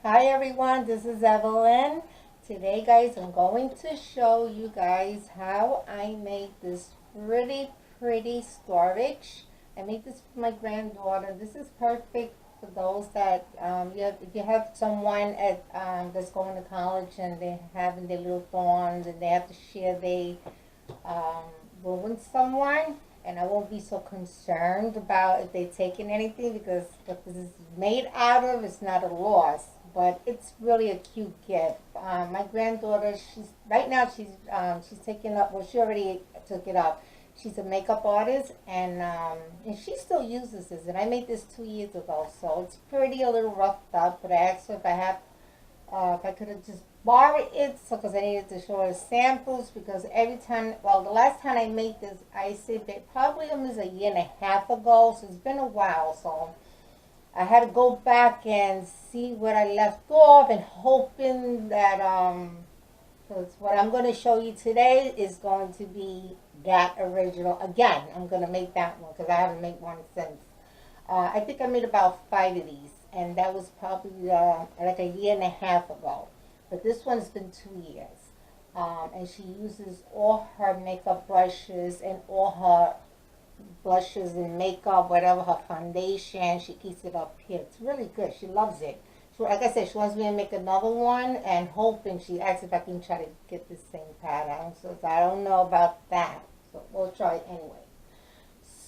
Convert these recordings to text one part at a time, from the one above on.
Hi everyone, this is Evelyn. Today guys, I'm going to show you guys how I made this pretty storage. I made this for my granddaughter. This is perfect for those that if you have someone that's going to college and they're having their little thorns and they have to share their um, room with someone. And I won't be so concerned about if they're taking anything because what this is made out of is not a loss, but it's really a cute gift. My granddaughter, she's right now she's taking up. Well, she already took it up. She's a makeup artist, and she still uses this. And I made this 2 years ago, so it's pretty a little roughed up. But I asked her if I could have just borrowed it, so because I needed to show her samples. Because every time, well, the last time I made this, I said that probably almost a year and a half ago, so it's been a while. So I had to go back and see what I left off, and hoping that because what I'm going to show you today is going to be that original again. I'm going to make that one because I haven't made one since. I think I made about 5 of these, and that was probably like a year and a half ago. But this one's been 2 years. And she uses all her makeup brushes and all her blushes and makeup, whatever, her foundation. She keeps it up here. It's really good. She loves it. So, like I said, she wants me to make another one, and hoping she asks if I can try to get the same pattern. So I don't know about that. So we'll try it anyway.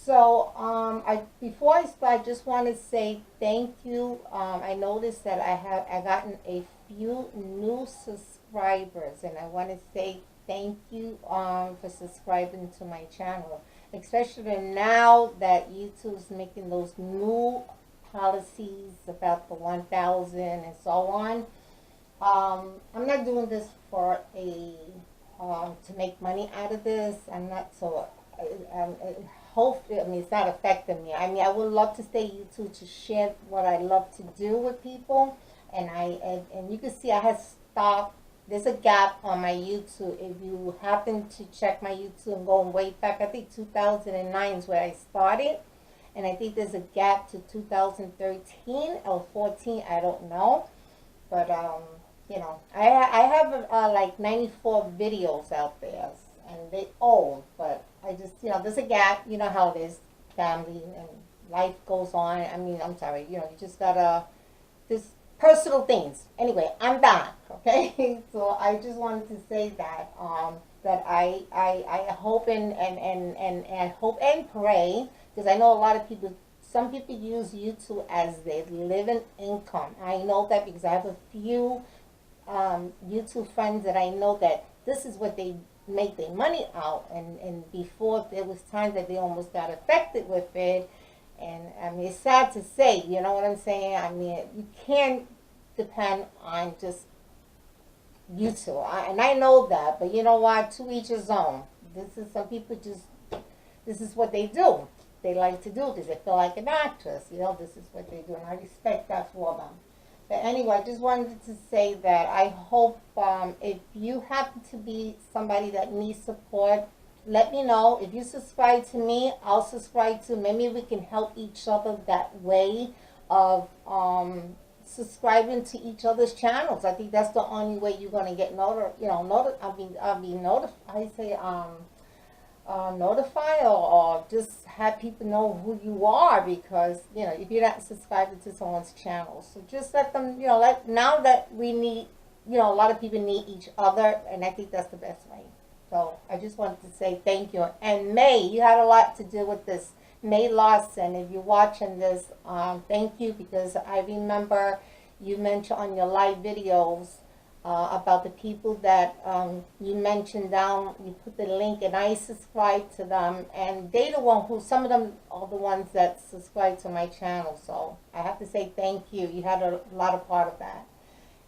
So, I before I start, I just want to say thank you. I noticed that I gotten a few new subscribers, and I want to say thank you for subscribing to my channel, especially now that YouTube's making those new policies about the 1,000 and so on. I'm not doing this for a to make money out of this. I'm not so. Hopefully, I mean, it's not affecting me. I mean, I would love to stay YouTube to share what I love to do with people, and you can see I have stopped. There's a gap on my YouTube. If you happen to check my YouTube and go way back, I think 2009 is where I started, and I think there's a gap to 2013 or 14. I don't know, but I have like 94 videos out there, and they old, but I just, there's a gap. You know how it is, family and life goes on. I mean, I'm sorry, you just gotta, this personal things. Anyway, I'm back, okay? So I just wanted to say that, that I hope and I hope and pray, because I know a lot of people, some people use YouTube as their living income. I know that because I have a few YouTube friends that I know that this is what they make their money out, and before there was times that they almost got affected with it, and I mean it's sad to say, you know what I'm saying? I mean you can't depend on just YouTube, and I know that, but you know what? To each his own. This is some people just this is what they do. They like to do because they feel like an actress. This is what they do, and I respect that for them. But anyway, I just wanted to say that I hope if you happen to be somebody that needs support, let me know. If you subscribe to me, I'll subscribe to. Maybe we can help each other that way of subscribing to each other's channels. I think that's the only way you're gonna get I'll be notified. I say notify, or just have people know who you are, because if you're not subscribing to someone's channel, so just let them now that we need, a lot of people need each other, and I think that's the best way. So I just wanted to say thank you. And May, you had a lot to do with this. May Lawson, if you're watching this, thank you, because I remember you mentioned on your live videos about the people that you mentioned down. You put the link, and I subscribe to them, and they the one who, some of them are the ones that subscribe to my channel. So I have to say thank you. You had a lot of part of that.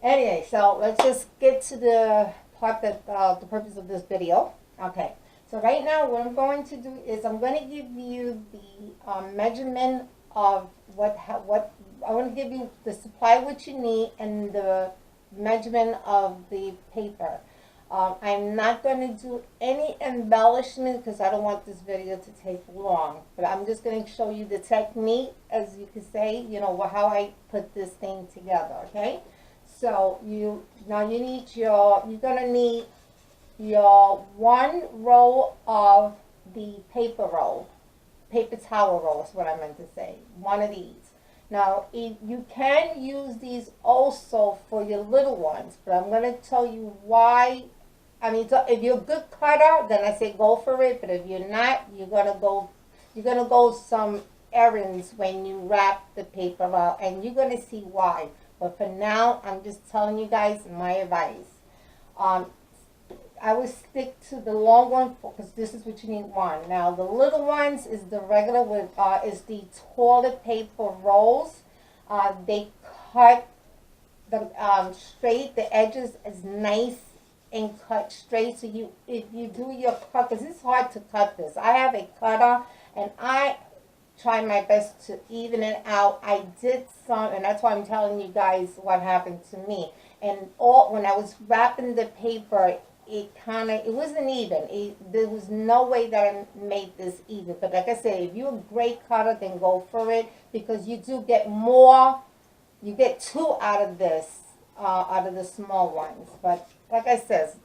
Anyway, so let's just get to the part that the purpose of this video. Okay, so right now what I'm going to do is I'm going to give you the measurement of what I want to give you the supply what you need and the measurement of the paper. I'm not going to do any embellishment because I don't want this video to take long, but I'm just going to show you the technique, as you could say, how I put this thing together, okay? So you need you're gonna need your one roll of the paper roll, paper towel roll is what I meant to say. One of these. Now, you can use these also for your little ones, but I'm going to tell you why. I mean, so if you're a good cutter, then I say go for it. But if you're not, you're gonna go some errands when you wrap the paper out, and you're gonna see why. But for now, I'm just telling you guys my advice. Um, I would stick to the long one because this is what you need one. Now the little ones is the regular with is the toilet paper rolls. They cut them straight. The edges is nice and cut straight. So you if you do your cut, because it's hard to cut this. I have a cutter and I try my best to even it out. I did some, and that's why I'm telling you guys what happened to me. And all when I was wrapping the paper, it wasn't even. There was no way that I made this even. But like I said, if you're a great cutter, then go for it because you do get more. You get two out of this, out of the small ones. But like I said,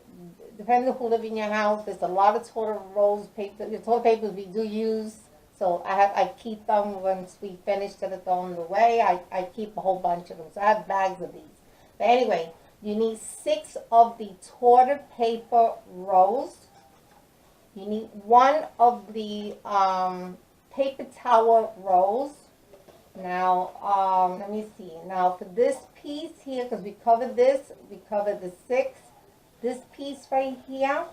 depending on who live in your house, there's a lot of toilet rolls, paper, the toilet papers we do use. So I keep them once we finish to throw them away. I keep a whole bunch of them. So I have bags of these. But anyway, you need 6 of the toilet paper rolls. You need 1 of the paper towel rolls. Now, let me see. Now, for this piece here, because we covered this, we covered the 6. This piece right here,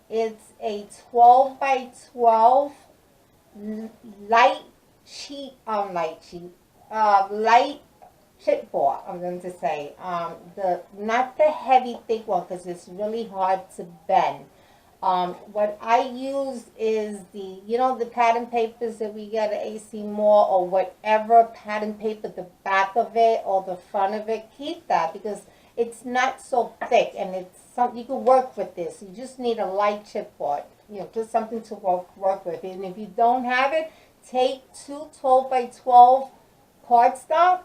it's a 12 by 12 light chipboard, I'm going to say. Not the heavy thick one because it's really hard to bend. What I use is the pattern papers that we get at AC Mall or whatever pattern paper, the back of it or the front of it. Keep that because it's not so thick and it's something you can work with this. You just need a light chipboard, just something to work with. And if you don't have it, take 2 12 by 12 cardstock.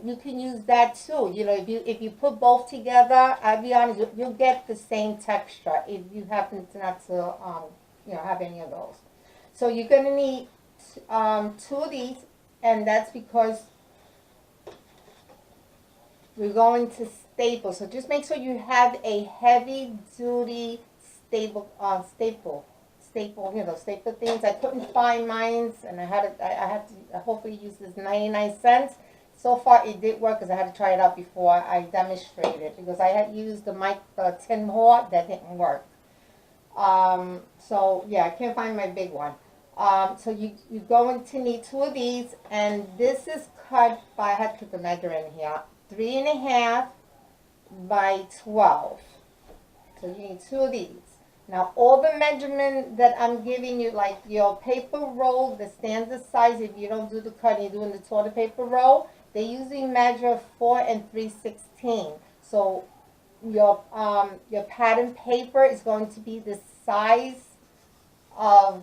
You can use that too. If you put both together, I'll be honest, you'll get the same texture if you happen to not to have any of those. So you're gonna need 2 of these, and that's because we're going to staple. So just make sure you have a heavy duty staple, staple things. I couldn't find mine, and I had to hopefully use this 99 cents. So far, it did work because I had to try it out before I demonstrated because I had used the tin horn that didn't work. So yeah, I can't find my big one. So you're going to need 2 of these, and this is cut by, I had to put the measure in here, 3.5 by 12. So you need 2 of these. Now, all the measurement that I'm giving you, like your paper roll, the standard size, if you don't do the cut, you're doing the toilet paper roll, they usually measure 4 3/16. So your pattern paper is going to be the size of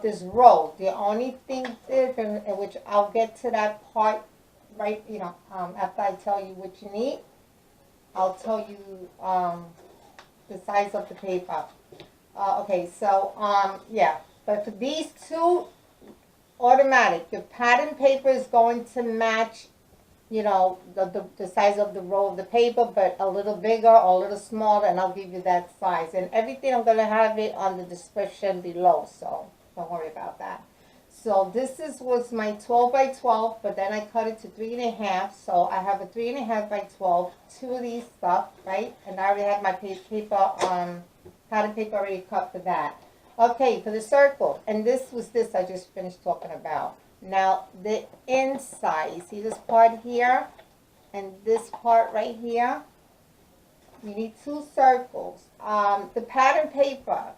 this roll. The only thing different, which I'll get to that part right, after I tell you what you need, I'll tell you the size of the paper. Okay, so yeah, but for these 2, automatic, your pattern paper is going to match, the size of the roll of the paper, but a little bigger or a little smaller, and I'll give you that size. And everything, I'm going to have it on the description below, so don't worry about that. So this was my 12 by 12, but then I cut it to 3.5. So I have a 3.5 by 12, 2 of these stuff, right? And I already have my paper, pattern paper already cut for that. Okay, for the circle, and this was this I just finished talking about. Now, the inside, see this part here and this part right here? You need 2 circles. The pattern paper,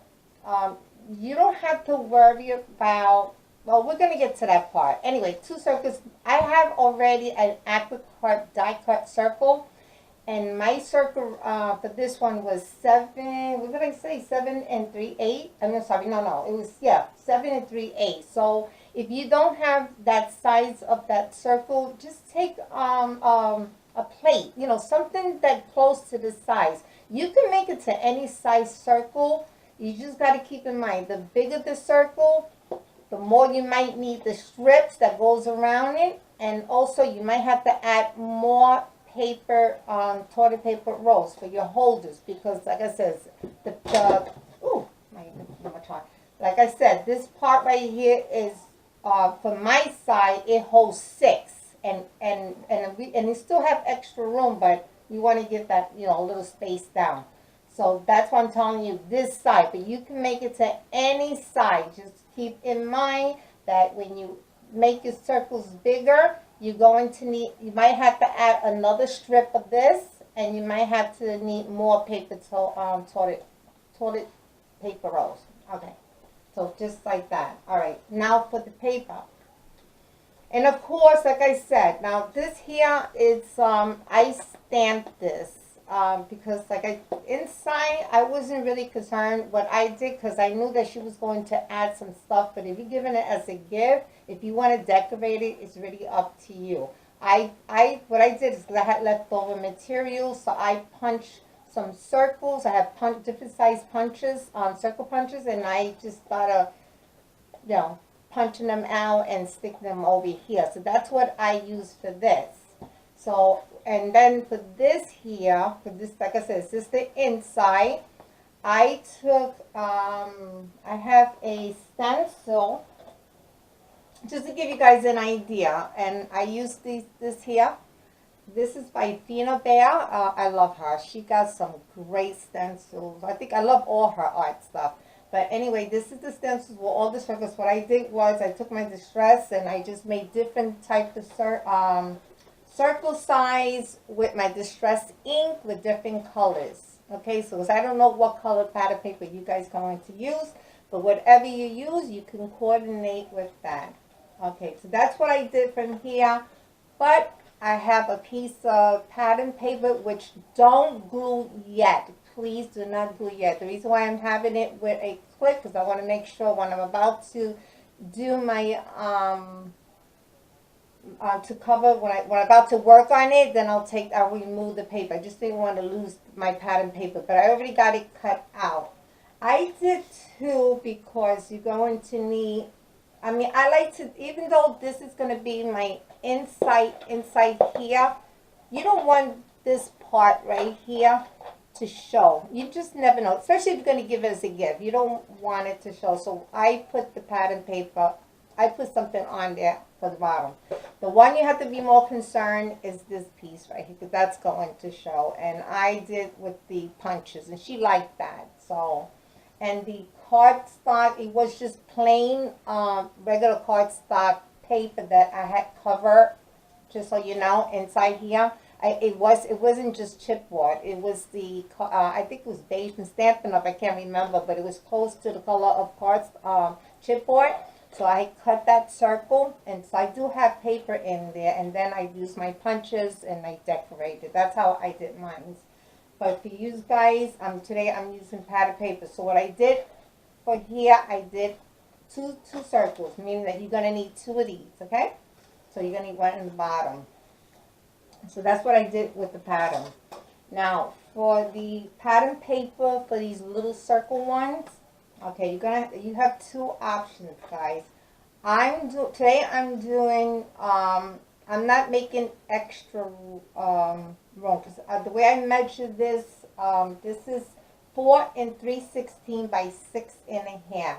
you don't have to worry about, well, we're going to get to that part. Anyway, 2 circles. I have already an aqua die cut circle, And my circle for this one was 7. What did I say? 7 3/8. I'm sorry. No. It was, yeah, 7 3/8. So if you don't have that size of that circle, just take a plate. You know, something that close to the size. You can make it to any size circle. You just got to keep in mind, the bigger the circle, the more you might need the strips that goes around it, and also you might have to add more paper, toilet paper rolls for your holders, because like I said, ooh, my try. Like I said, this part right here is for my side, it holds 6, and you still have extra room, but you want to get that, you know, a little space down. So that's why I'm telling you this side, but you can make it to any side. Just keep in mind that when you make your circles bigger, you're going to need, you might have to add another strip of this, and you might have to need more paper to toilet paper rolls. Okay, so just like that. All right, now for the paper. And of course, like I said, now this here is I stamped this because inside I wasn't really concerned what I did, because I knew that she was going to add some stuff. But if you're giving it as a gift, if you want to decorate it, it's really up to you. What I did is, I had leftover material, so I punched some circles. I have different size punches, circle punches, and I just started, you know, punching them out and stick them over here. So that's what I use for this. So, and then for this here, for this, like I said, this is the inside. I took, I have a stencil, just to give you guys an idea, and I use this here. This is by Fina Bear. I love her. She got some great stencils. I think I love all her art stuff. But anyway, this is the stencils with all the circles. What I did was I took my distress and I just made different types of circle size with my distress ink with different colors. Okay, so I don't know what color pattern paper you guys are going to use, but whatever you use, you can coordinate with that. Okay, so that's what I did from here. But I have a piece of pattern paper which don't glue yet. Please do not glue yet. The reason why I'm having it with a clip, because I want to make sure when I'm about to do my to cover, when I'm about to work on it, then I'll remove the paper. I just didn't want to lose my pattern paper, but I already got it cut out. I did too, because you're going to need, I mean, I like to, even though this is going to be my inside here, you don't want this part right here to show. You just never know, especially if you're going to give it as a gift. You don't want it to show. So I put the pattern paper, I put something on there for the bottom. The one you have to be more concerned is this piece right here, because that's going to show. And I did with the punches, and she liked that. So, and the cardstock, it was just plain regular cardstock paper that I had covered, just so you know, inside here. It wasn't just chipboard. It was the I think it was beige and Stampin' Up. I can't remember, but it was close to the color of chipboard. So I cut that circle, and so I do have paper in there, and then I use my punches and I decorated. That's how I did mine. But for you guys, today I'm using pattern paper. So what I did for here, I did two circles, meaning that you're gonna need 2 of these. Okay, so you're gonna need one in the bottom. So that's what I did with the pattern. Now, for the pattern paper, for these little circle ones, okay, you have 2 options, guys. Today I'm doing, I'm not making extra room, because the way I measure this, this is 4 3/16 by 6.5.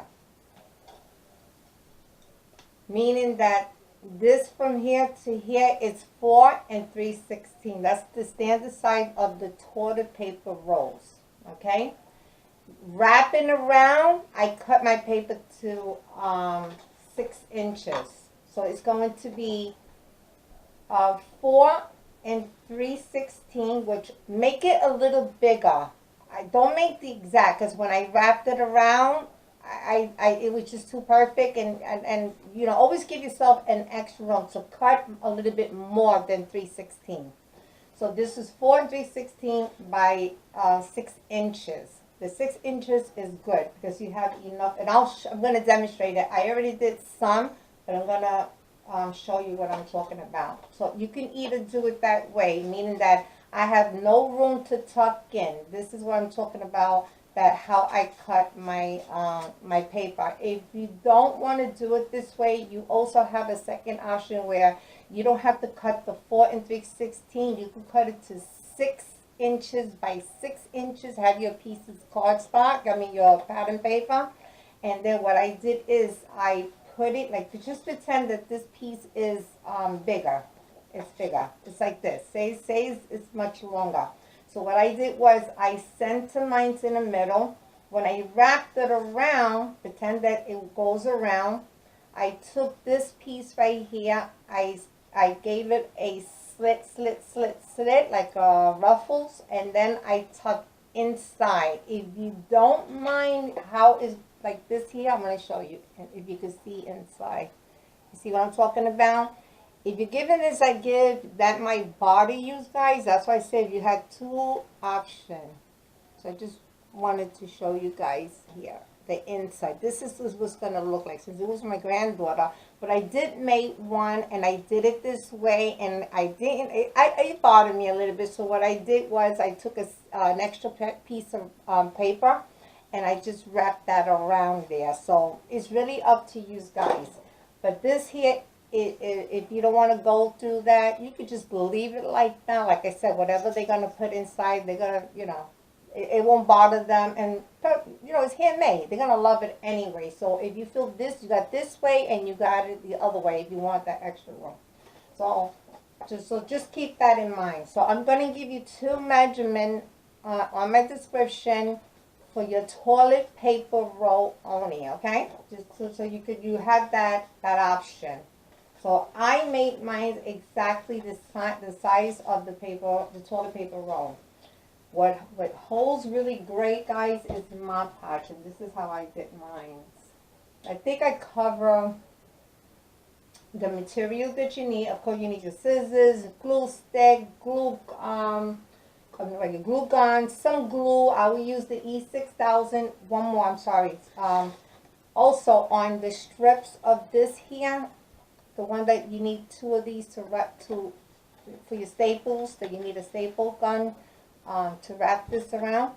Meaning that this from here to here is 4 3/16. That's the standard size of the toilet paper rolls. Okay. Wrapping around, I cut my paper to 6 inches. So it's going to be 4 3/16, which make it a little bigger. I don't make the exact, because when I wrapped it around, it was just too perfect, and you know, always give yourself an extra room, so cut a little bit more than 3/16. So this is 4 3/16 by 6 inches. The 6 inches is good because you have enough, and I'm going to demonstrate it. I already did some, but I'm going to show you what I'm talking about. So you can either do it that way, meaning that I have no room to tuck in. This is what I'm talking about, that how I cut my my paper. If you don't want to do it this way, you also have a second option where you don't have to cut the 4 3/16. You can cut it to 6 inches by 6 inches. Have your pieces cardstock, your pattern paper. And then what I did is I put it, like, just pretend that this piece is bigger. It's bigger. It's like this. Say it's much longer. So what I did was I centered mine in the middle. When I wrapped it around, pretend that it goes around, I took this piece right here. I gave it a slit, like ruffles, and then I tucked inside. If you don't mind how it's like this here, I'm going to show you, and if you can see inside. You see what I'm talking about? If you're giving this, I give, that might bother you guys. That's why I said you had two options. So I just wanted to show you guys here the inside. This is what's going to look like, since it was my granddaughter. But I did make one, and I did it this way, and I didn't, it bothered me a little bit. So what I did was I took an extra piece of paper, and I just wrapped that around there. So it's really up to you guys. But this here, if you don't want to go through that, you could just leave it like that. Like I said, whatever they're going to put inside, they're going to, it won't bother them. And, it's handmade. They're going to love it anyway. So if you feel this, you got this way, and you got it the other way if you want that extra room. So just keep that in mind. So I'm going to give you two measurements on my description for your toilet paper roll only, okay? Just so you have that option. So I made mine exactly the size of the toilet paper roll. What holds really great, guys, is Mod Podge, and this is how I did mine. I think I cover the materials that you need. Of course, you need your scissors, glue stick, glue gun, some glue. I will use the E6000. One more, I'm sorry. Also, on the strips of this here, the one that you need two of these to wrap for your staples, so you need a staple gun to wrap this around.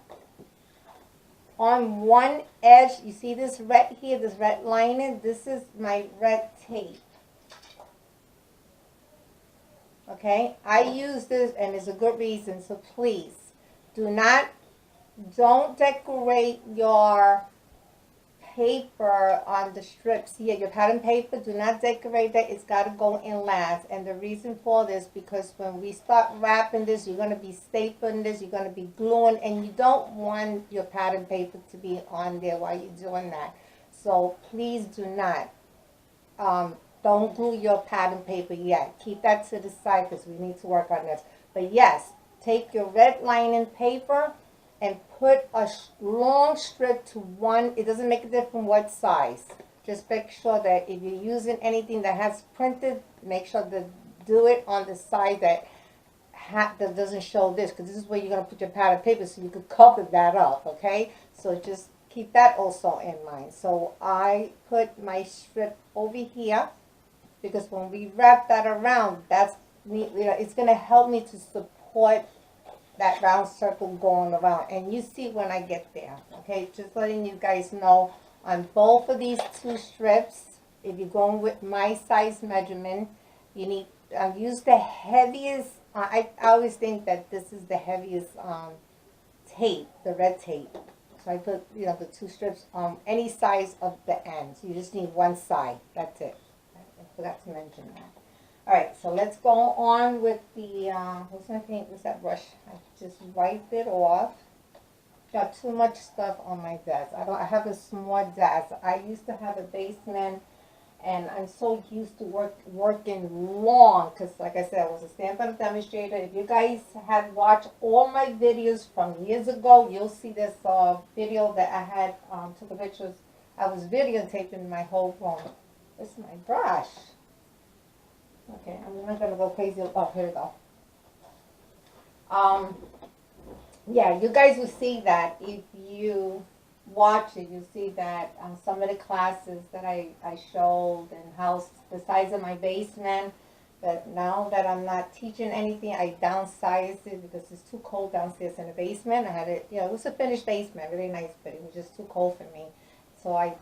On one edge, you see this red here, this red lining, this is my red tape. Okay, I use this, and it's a good reason, so please don't decorate your paper on the strips here, your pattern paper. Do not decorate that. It's got to go in last. And the reason for this, because when we start wrapping this, you're going to be stapling this, you're going to be gluing, and you don't want your pattern paper to be on there while you're doing that. So please do not. Don't glue your pattern paper yet. Keep that to the side because we need to work on this. But yes, take your red lining paper and put a long strip to one. It doesn't make a difference what size. Just make sure that if you're using anything that has printed, make sure to do it on the side that doesn't show this, because this is where you're going to put your pattern paper, so you could cover that up, okay? So just keep that also in mind. So I put my strip over here, because when we wrap that around, it's going to help me to support that round circle going around. And you see when I get there, okay? Just letting you guys know, on both of these two strips, if you're going with my size measurement, you need use the heaviest. I always think that this is the heaviest tape, the red tape. So I put the two strips on any size of the ends. You just need one side. That's it. I forgot to mention that. All right, so let's go on with the, what's my paint? What's that brush? I just wiped it off. Got too much stuff on my desk. I have a small desk. I used to have a basement, and I'm so used to working long, because like I said, I was a stand-up demonstrator. If you guys have watched all my videos from years ago, you'll see this video that I had, took the pictures. I was videotaping my whole room. This is my brush. Okay, I'm not going to go crazy. Oh, here we go. Um, yeah, you guys will see that if you watch it. You see that some of the classes that I showed and how the size of my basement. But now that I'm not teaching anything, I downsized it because it's too cold downstairs in the basement. I had it, it was a finished basement, really nice, but it was just too cold for me. So I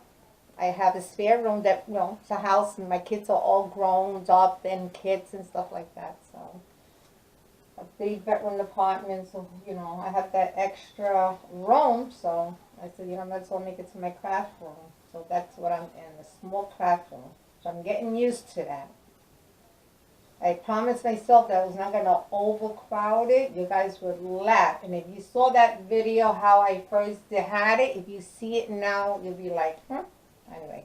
have a spare room that, it's a house and my kids are all grown up and kids and stuff like that. So a 3-bedroom apartment, so, I have that extra room. So I said, might as well make it to my craft room. So that's what I'm in, a small craft room. So I'm getting used to that. I promised myself that I was not going to overcrowd it. You guys would laugh. And if you saw that video, how I first had it, if you see it now, you'll be like, huh? Anyway.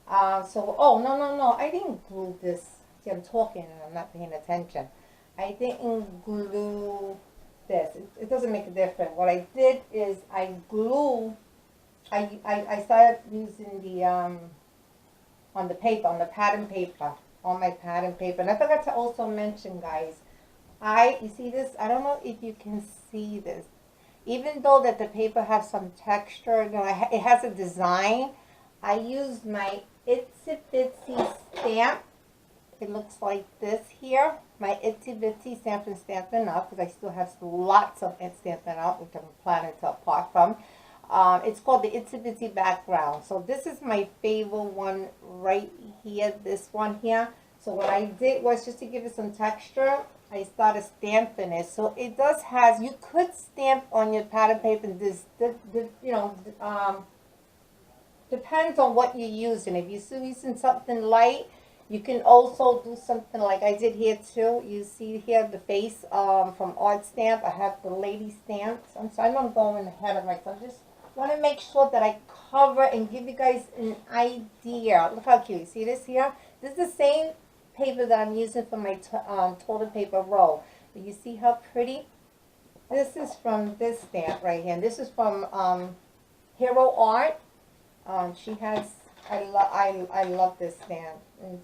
Oh, no. I didn't glue this. See, I'm talking and I'm not paying attention. I didn't glue this. It doesn't make a difference. What I did is I started using the, on the paper, on the pattern paper. On my pattern paper. And I forgot to also mention, guys, you see this? I don't know if you can see this. Even though that the paper has some texture, it has a design, I used my Itsy Bitsy stamp. It looks like this here. My Itsy Bitsy stamp and Stampin' Up, because I still have lots of Stampin' Up, which I'm planning to apart from. It's called the Itsy Bitsy background. So this is my favorite one right here, this one here. So what I did was, just to give it some texture, I started stamping it. So it does has, you could stamp on your pattern paper. Depends on what you're using. If you're using something light, you can also do something like I did here too. You see here the face from Art Stamp. I have the lady stamps. I'm sorry, I'm going ahead of myself. Just want to make sure that I cover and give you guys an idea. Look how cute. You see this here? This is the same paper that I'm using for my toilet paper roll. But you see how pretty? This is from this stamp right here. And this is from Hero Art. She has, I love this stamp. And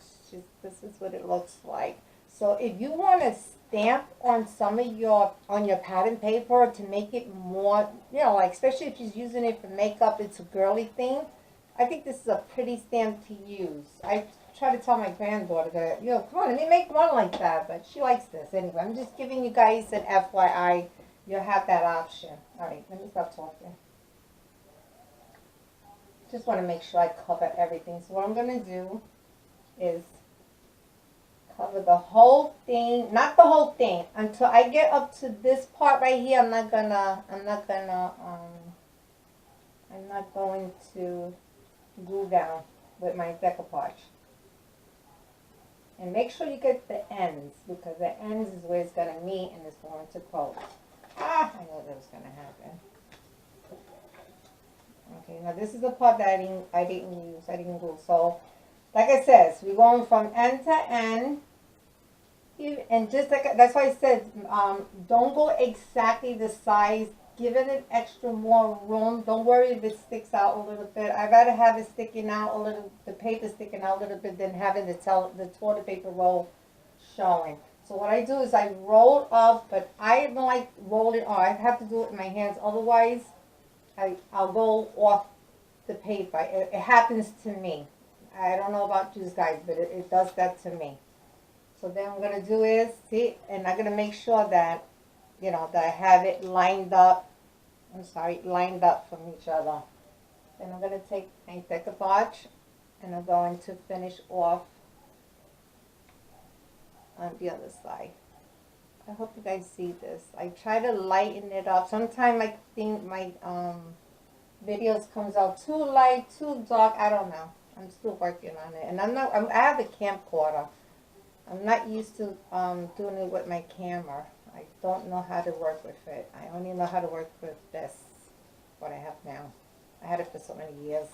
this is what it looks like. So if you want to stamp on some of on your pattern paper to make it more, like especially if she's using it for makeup, it's a girly thing. I think this is a pretty stamp to use. I try to tell my granddaughter that, come on, let me make one like that, but she likes this anyway. I'm just giving you guys an FYI. You'll have that option. All right, let me stop talking. Just want to make sure I cover everything. So what I'm going to do is cover the whole thing, not the whole thing, until I get up to this part right here. I'm not going to glue down with my decoupage. And make sure you get the ends, because the ends is where it's going to meet and it's going to close. I know that was going to happen. Okay, now this is the part that I didn't glue. So, like I said, we're going from end to end. And just like, that's why I said, don't go exactly the size. Give it an extra more room. Don't worry if it sticks out a little bit. I'd rather have it sticking out a little, the paper sticking out a little bit, than having the toilet paper roll showing. So what I do is I roll up, but I don't like rolling off. I have to do it with my hands. Otherwise, I'll go off the paper. It happens to me. I don't know about you guys, but it does that to me. So then what I'm going to do is, see, and I'm going to make sure that, that I have it lined up. Lined up from each other. Then I'm going to take my decoupage and I'm going to finish off on the other side. I hope you guys see this. I try to lighten it up. Sometimes I think my videos comes out too light, too dark. I don't know. I'm still working on it. And I have a camcorder. I'm not used to doing it with my camera. I don't know how to work with it. I only know how to work with this, what I have now. I had it for so many years.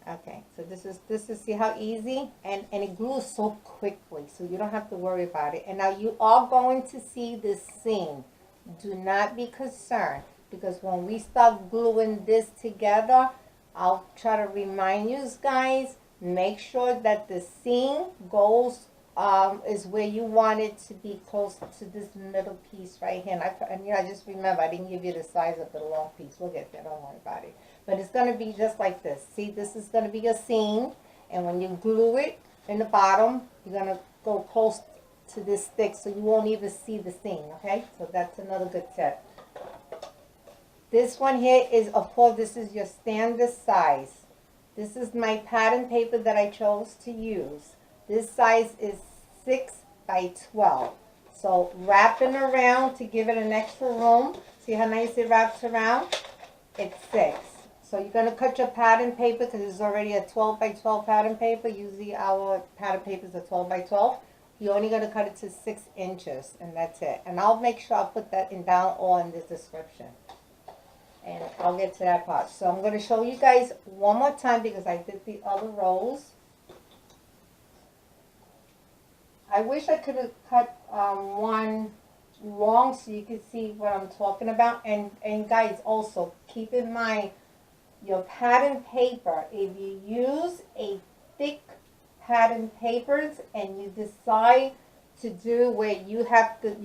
Okay, so this is see how easy, and it glues so quickly, so you don't have to worry about it. And now you are going to see this seam. Do not be concerned, because when we start gluing this together, I'll try to remind you guys, make sure that the seam goes is where you want it to be close to this middle piece right here. And I just remember I didn't give you the size of the long piece. We'll get there, don't worry about it. But it's going to be just like this. See, this is going to be your seam, and when you glue it in the bottom, you're going to go close to this stick so you won't even see the seam, okay? So that's another good tip. This one here is, of course, this is your standard size. This is my pattern paper that I chose to use. This size is 6 by 12. So wrapping around to give it an extra room. See how nice it wraps around? It's 6. So you're going to cut your pattern paper because it's already a 12 by 12 pattern paper. Usually our pattern papers are 12 by 12. You're only going to cut it to 6 inches, and that's it. And I'll make sure I'll put that down all in the description. And I'll get to that part. So I'm going to show you guys one more time because I did the other rows. I wish I could have cut one long so you could see what I'm talking about. And guys, also keep in mind your pattern paper. If you use a thick pattern papers and you decide to do where you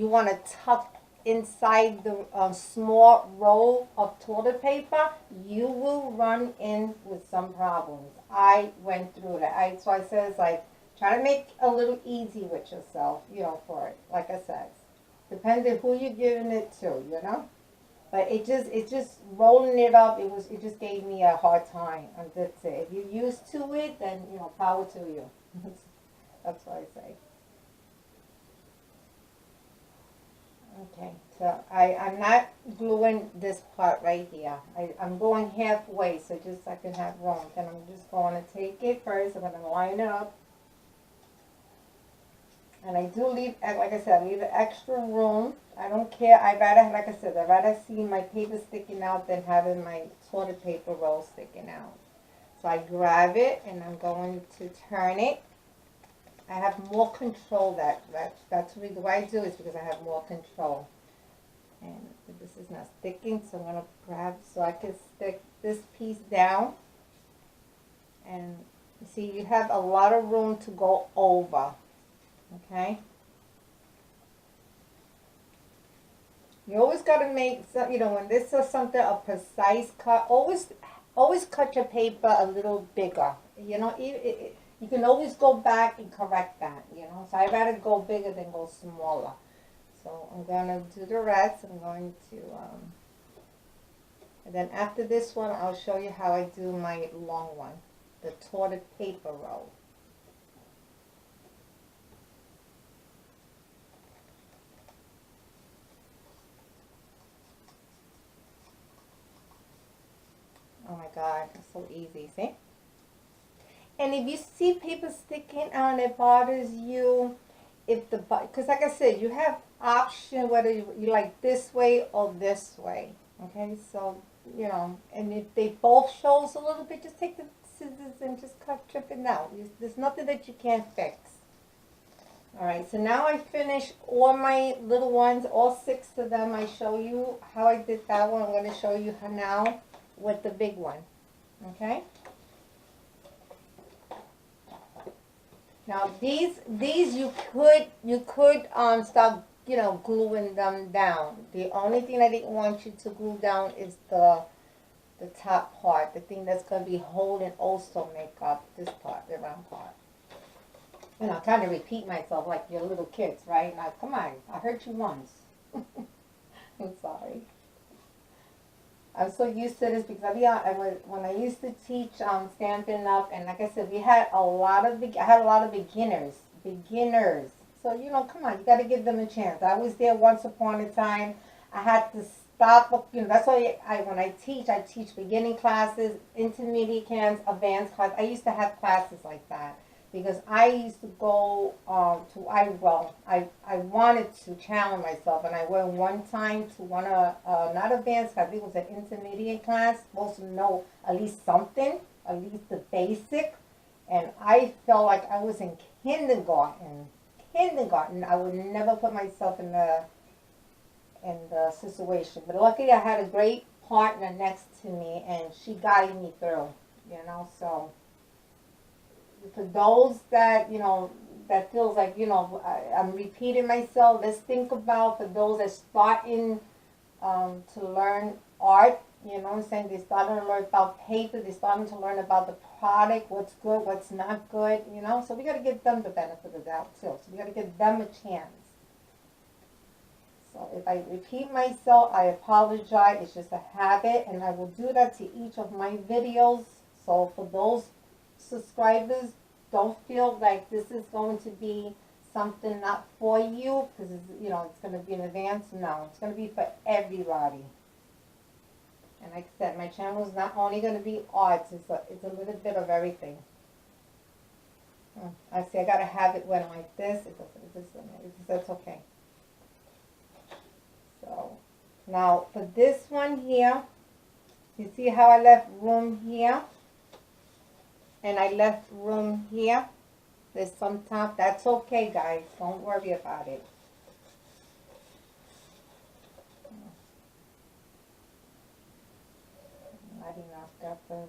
want to tuck inside the small roll of toilet paper, you will run in with some problems. I went through that. So I said, it's like, try to make a little easy with yourself, for it. Like I said, depending who you're giving it to, But it just rolling it up. It just gave me a hard time. And that's it. If you're used to it, then power to you. That's what I say. Okay, so I'm not gluing this part right here. I'm going halfway, so just I can have room. Then I'm just going to take it first. I'm going to line it up. And I do leave, like I said, I leave extra room. I don't care. I'd rather see my paper sticking out than having my toilet paper roll sticking out. So I grab it and I'm going to turn it. I have more control. That's the reason why I do is because I have more control. And this is not sticking, so I'm going to grab so I can stick this piece down. And you see, you have a lot of room to go over. Okay? You always got to make some, when this is something a precise cut, always cut your paper a little bigger. You can always go back and correct that, So I'd rather go bigger than go smaller. So I'm going to do the rest. I'm going to, and then after this one, I'll show you how I do my long one, the toilet paper roll. Oh my God, it's so easy, see? And if you see paper sticking out and it bothers you, because like I said, you have option whether you like this way or this way. Okay, so, and if they both shows a little bit, just take the scissors and just trip it out. There's nothing that you can't fix. All right, so now I finished all my little ones, all 6 of them. I show you how I did that one. I'm going to show you how now with the big one. Okay. Now these you could start gluing them down. The only thing I didn't want you to glue down is the top part, the thing that's going to be holding also make up this part, the round part. And I'm trying to repeat myself like your little kids, right? Now come on, I hurt you once. I'm sorry. I'm so used to this because when I used to teach Stampin' Up, and like I said, I had a lot of beginners. So come on, you got to give them a chance. I was there once upon a time. I had to stop. That's why when I teach beginning classes, intermediate classes, advanced classes. I used to have classes like that. Because I used to go I wanted to challenge myself, and I went one time to one not advanced class, it was an intermediate class, supposed to know at least something, at least the basic, and I felt like I was in kindergarten. I would never put myself in the situation, but luckily I had a great partner next to me, and she guided me through, so. For those that, that feels like, you know, I'm repeating myself. Let's think about for those that starting to learn art, you know what I'm saying? They're starting to learn about paper. They're starting to learn about the product, what's good, what's not good, you know? So we got to give them the benefit of the doubt, too. So we got to give them a chance. So if I repeat myself, I apologize. It's just a habit, and I will do that to each of my videos. So for those subscribers, don't feel like this is going to be something not for you because you know it's going to be in advance. No, it's going to be for everybody. And like I said, my channel is not only going to be arts; it's a little bit of everything. I see. I got to have it when I'm like this. It doesn't. That's okay. So now for this one here, you see how I left room here, and I left room here. There's some top. That's okay, guys. Don't worry about it. Not enough. Got the.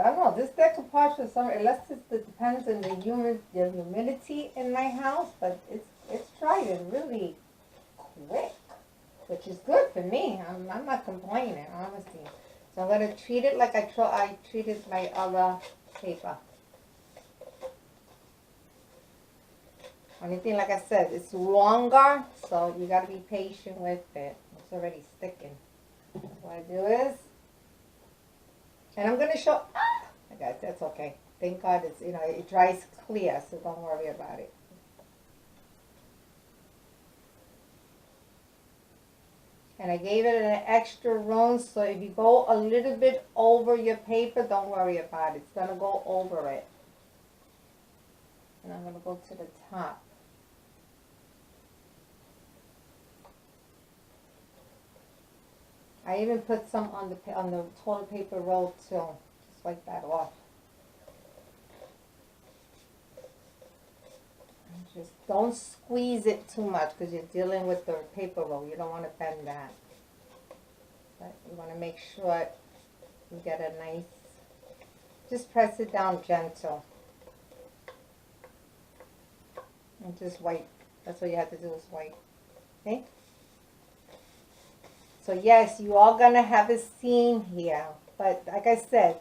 I don't know. This decoupage for some, unless it depends on the humidity in my house, but it's dried really quick, which is good for me. I'm not complaining, honestly. So I'm gonna treat it like I treated my other paper. Only thing, like I said, it's longer, so you gotta be patient with it. It's already sticking. What I do is, and I'm gonna show. I got that's okay. Thank God it's it dries clear, so don't worry about it. And I gave it an extra room, so if you go a little bit over your paper, don't worry about it. It's gonna go over it. And I'm gonna go to the top. I even put some on the toilet paper roll too. Just wipe that off. And just don't squeeze it too much because you're dealing with the paper roll. You don't want to bend that. But you want to make sure you get a nice. Just press it down gentle. And just wipe. That's what you have to do is wipe. Okay? So yes, you are going to have a seam here. But like I said,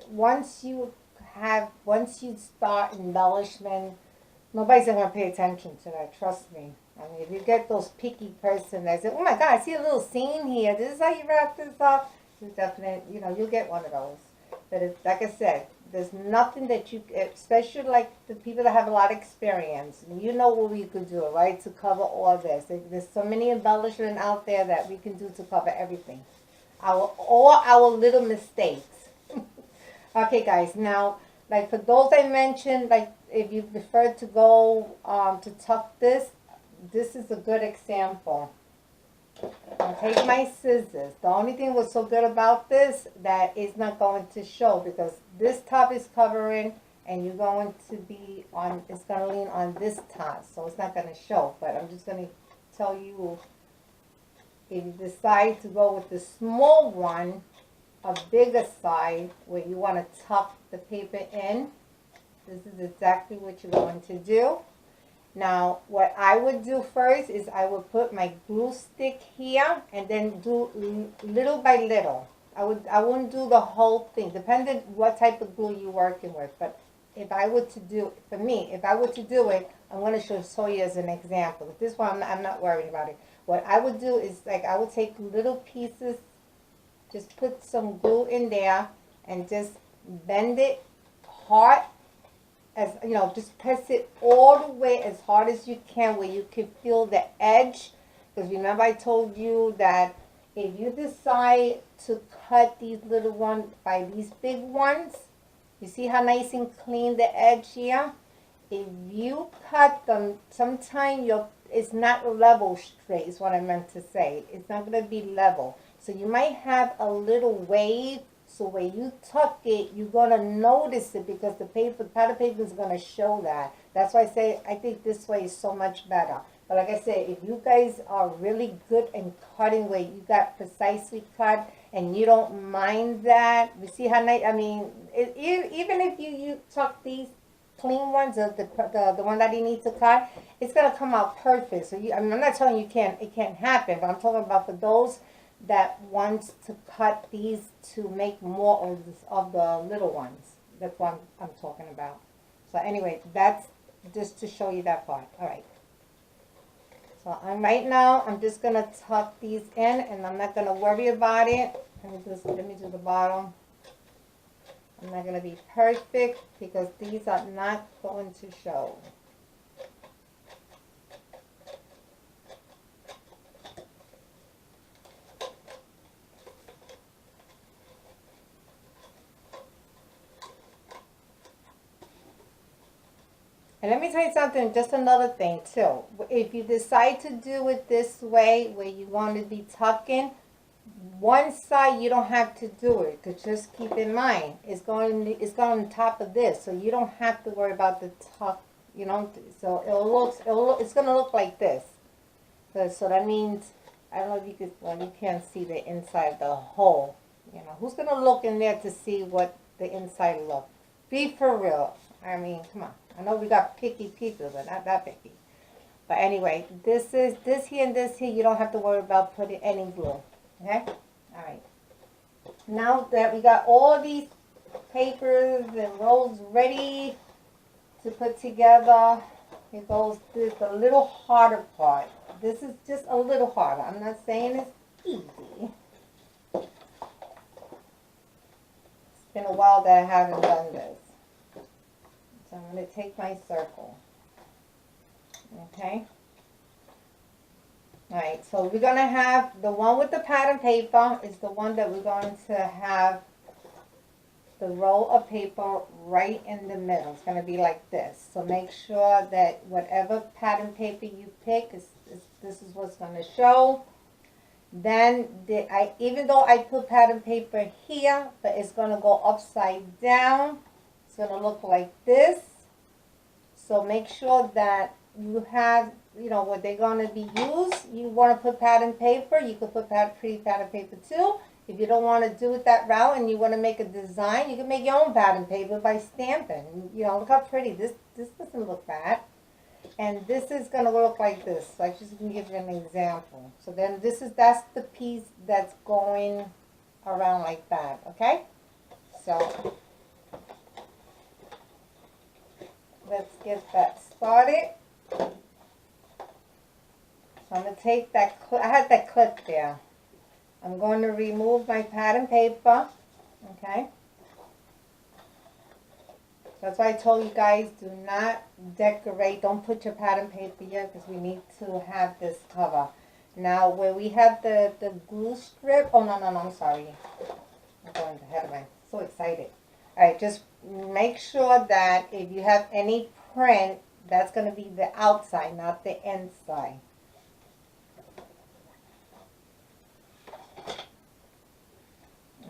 once you start embellishment, nobody's going to pay attention to that. Trust me. I mean, if you get those picky person that says, oh my God, I see a little seam here. This is how you wrap this up. You definitely, you'll get one of those. But like I said, there's nothing that you, especially like the people that have a lot of experience, you know what we could do, right, to cover all this. There's so many embellishments out there that we can do to cover everything. All our little mistakes. Okay, guys, now, like for those I mentioned, like if you prefer to go to tuck this is a good example. I'll take my scissors. The only thing was so good about this that it's not going to show because this top is covering and you're going to be on, it's going to lean on this top, so it's not going to show. But I'm just going to tell you, if you decide to go with the small one, a bigger side where you want to tuck the paper in, this is exactly what you're going to do. Now, what I would do first is I would put my glue stick here and then do little by little. I wouldn't do the whole thing, depending what type of glue you're working with. But if I were to do, for me, if I were to do it, I'm going to show you as an example. With this one, I'm not worried about it. What I would do is, like, I would take little pieces, just put some glue in there and just bend it hard. As you know, just press it all the way as hard as you can where you can feel the edge. Because remember I told you that if you decide to cut these little ones by these big ones, you see how nice and clean the edge here? If you cut them, sometimes it's not level straight is what I meant to say. It's not going to be level. So you might have a little wave. So when you tuck it, you're going to notice it because the pattern paper is going to show that. That's why I say I think this way is so much better. But like I said, if you guys are really good in cutting where you got precisely cut and you don't mind that, you see how nice, I mean, even if you tuck these clean ones, the one that you need to cut, it's gonna come out perfect. So I mean, I'm not telling you it can't happen, but I'm talking about for those that wants to cut these to make more of the little ones. That's what I'm talking about. So anyway, that's just to show you that part. All right. So right now, I'm just gonna tuck these in, and I'm not gonna worry about it. Let me do the bottom. I'm not gonna be perfect because these are not going to show. And let me tell you something, just another thing too. If you decide to do it this way, where you want to be tucking, one side you don't have to do it. Cause just keep in mind, it's going on top of this, so you don't have to worry about the tuck. You know, so it's gonna look like this. So that means, I don't know if you could, well, you can't see the inside of the hole. You know, who's gonna look in there to see what the inside look? Be for real. I mean, come on. I know we got picky people, but not that picky. But anyway, this here and this here, you don't have to worry about putting any glue. Okay? All right. Now that we got all these papers and rolls ready to put together, it goes this the little harder part. This is just a little harder. I'm not saying it's easy. It's been a while that I haven't done this. So I'm going to take my circle. Okay. Alright, so we're going to have the one with the pattern paper is the one that we're going to have the roll of paper right in the middle. It's going to be like this. So make sure that whatever pattern paper you pick, this is what's going to show. Then, even though I put pattern paper here, but it's going to go upside down. It's going to look like this. So make sure that you have, you know, what they're going to be used. You want to put pattern paper. You could put pretty pattern paper too. If you don't want to do it that route and you want to make a design, you can make your own pattern paper by stamping. You know, look how pretty. This doesn't look bad. And this is going to look like this. So I just can give you an example. So then that's the piece that's going around like that. Okay? So let's get that started. So I'm going to take that clip. I had that clip there. I'm going to remove my pattern paper. Okay? That's why I told you guys, do not decorate. Don't put your pattern paper here because we need to have this cover. Now, where we have the glue strip. Oh, no, I'm sorry. I'm going ahead of myself. So excited. All right, just make sure that if you have any print, that's going to be the outside, not the inside.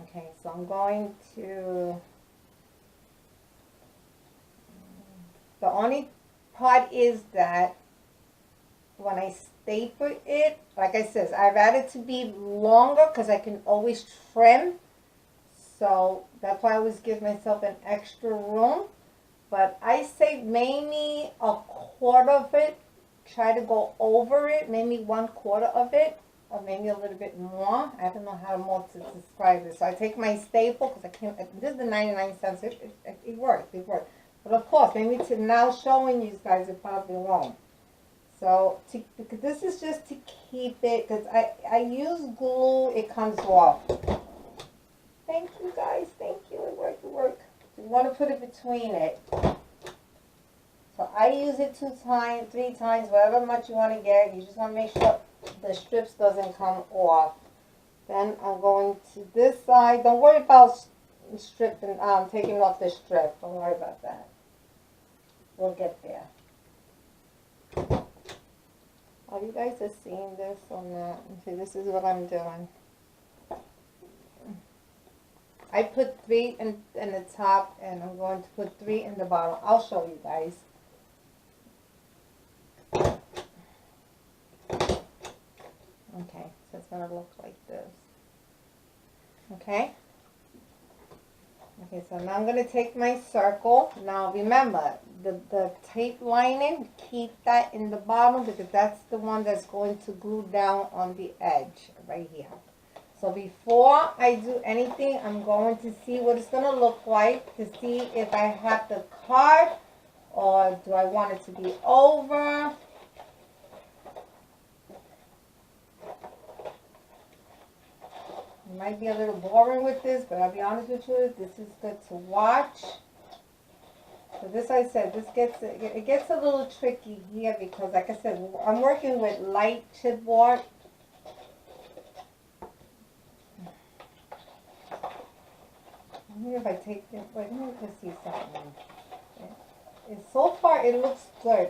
Okay, so I'm going to... The only part is that when I staple it, like I said, I'd rather to be longer because I can always trim. So that's why I always give myself an extra room. But I say maybe a quarter of it. Try to go over it, maybe 1/4 of it, or maybe a little bit more. I don't know how more to describe it. So I take my staple because I can't. This is the 99 cents. It worked. It worked. But of course, maybe to now showing you guys, it probably won't. So this is just to keep it, because I use glue, it comes off. Thank you guys, thank you, it worked, it worked. You want to put it between it. So I use it 2 times, 3 times, whatever much you want to get. You just want to make sure the strips doesn't come off. Then I'm going to this side. Don't worry about stripping, taking off the strip. Don't worry about that. We'll get there. Oh, you guys are seeing this or not? See, this is what I'm doing. I put 3 in the top, and I'm going to put 3 in the bottom. I'll show you guys. Okay, so it's going to look like this. Okay? Okay, so now I'm going to take my circle. Now remember, the tape lining, keep that in the bottom because that's the one that's going to glue down on the edge right here. So before I do anything, I'm going to see what it's going to look like to see if I have to cut or do I want it to be over. It might be a little boring with this, but I'll be honest with you, this is good to watch. So this, I said, it gets a little tricky here because, like I said, I'm working with light chipboard. Maybe if I take this, wait, let me just see something. So far, it looks good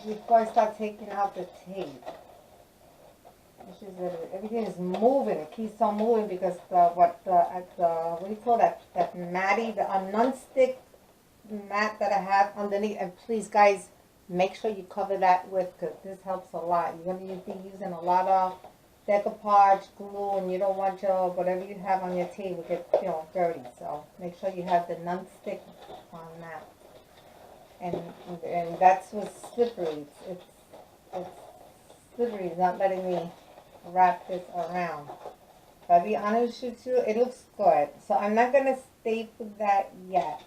before I start taking out the tape. It's just that everything is moving. It keeps on moving because what do you call that? That matty, the non-stick mat that I have underneath. And please, guys, make sure you cover that with, because this helps a lot. You're going to be using a lot of decoupage glue, and you don't want your whatever you have on your table get dirty. So make sure you have the non-stick on that. And that's what's slippery. It's slippery. It's not letting me wrap this around. But I'll be honest with you, it looks good. So I'm not going to staple that yet.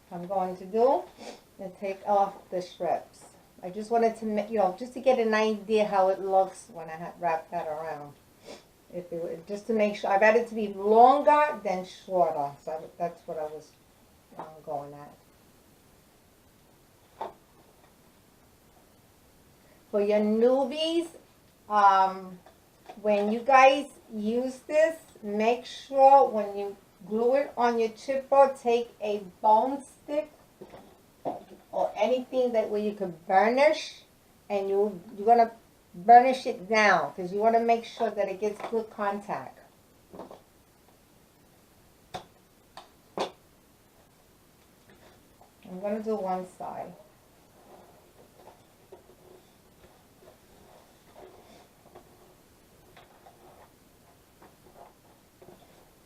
What I'm going to do is take off the strips. I just wanted to, just to get an idea how it looks when I wrap that around. Just to make sure, I'd rather it to be longer than shorter. So that's what I was going at. For your newbies, when you guys use this, make sure when you glue it on your chipboard, take a bone stick or anything that way you can burnish, and you're going to burnish it down because you want to make sure that it gets good contact. I'm going to do one side.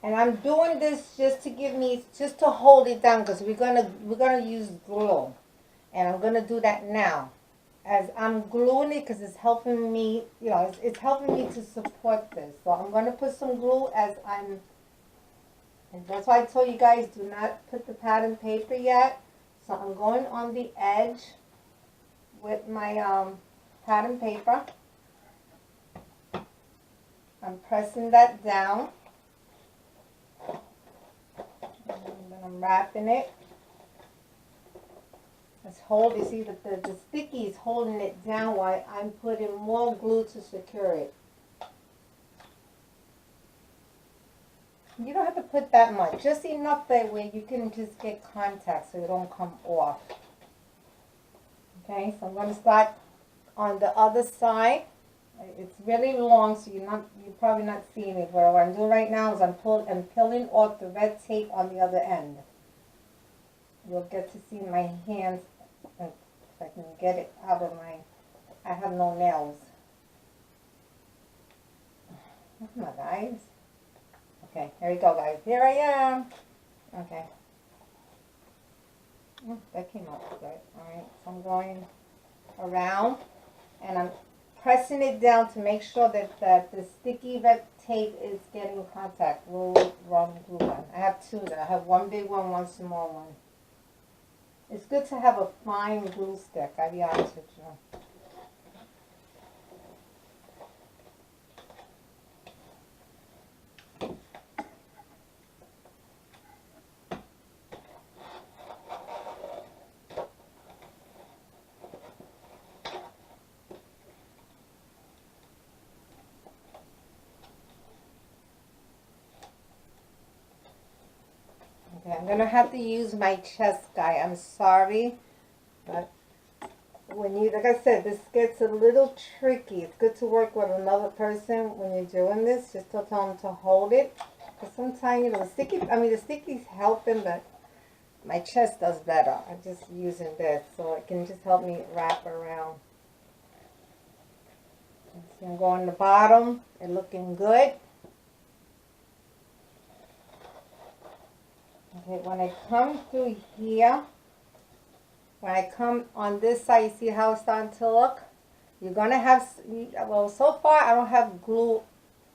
And I'm doing this just to hold it down because we're gonna use glue, and I'm gonna do that now, as I'm gluing it because it's helping me, it's helping me to support this. So I'm gonna put some glue and that's why I told you guys do not put the pattern paper yet. So I'm going on the edge with my pattern paper. I'm pressing that down. And then I'm wrapping it. You see that the sticky is holding it down while I'm putting more glue to secure it. You don't have to put that much, just enough that way you can just get contact so it don't come off. Okay, so I'm going to start on the other side. It's really long, so you're probably not seeing it. But what I'm doing right now is I'm peeling off the red tape on the other end. You'll get to see my hands if I can get it out of I have no nails. Come on, guys. Okay, here we go, guys. Here I am. Okay. That came out good. Alright, so I'm going around and I'm pressing it down to make sure that the sticky red tape is getting contact. Wrong glue gun. I have two there. I have one big one, one small one. It's good to have a fine glue stick, I'll be honest with you. Okay, I'm going to have to use my chest guy. I'm sorry, but like I said, this gets a little tricky. It's good to work with another person when you're doing this, just to tell them to hold it. Because sometimes, the sticky's helping, but my chest does better. I'm just using this, so it can just help me wrap around. So I'm going to the bottom. It's looking good. Okay, when I come through here, when I come on this side, you see how it's starting to look? You're gonna have, well, so far I don't have glue.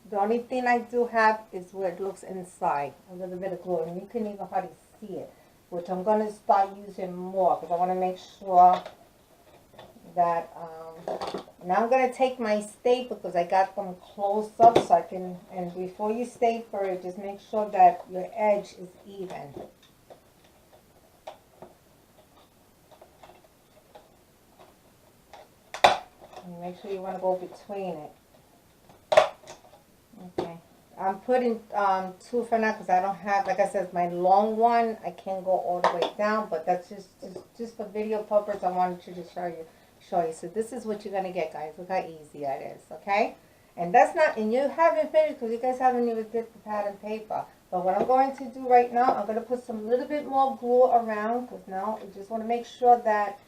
The only thing I do have is where it looks inside, a little bit of glue, and you can even hardly see it, which I'm gonna start using more because I want to make sure that, now I'm gonna take my staple because I got them close up so I can, and before you staple it, just make sure that your edge is even. And make sure you want to go between it. Okay, I'm putting 2 for now because I don't have, like I said, my long one. I can't go all the way down, but that's just for video purpose. I wanted to just show you. So this is what you're gonna get, guys. Look how easy that is. Okay, and that's not, and you haven't finished because you guys haven't even did the pattern paper. But what I'm going to do right now, I'm gonna put some little bit more glue around because now I just want to make sure that,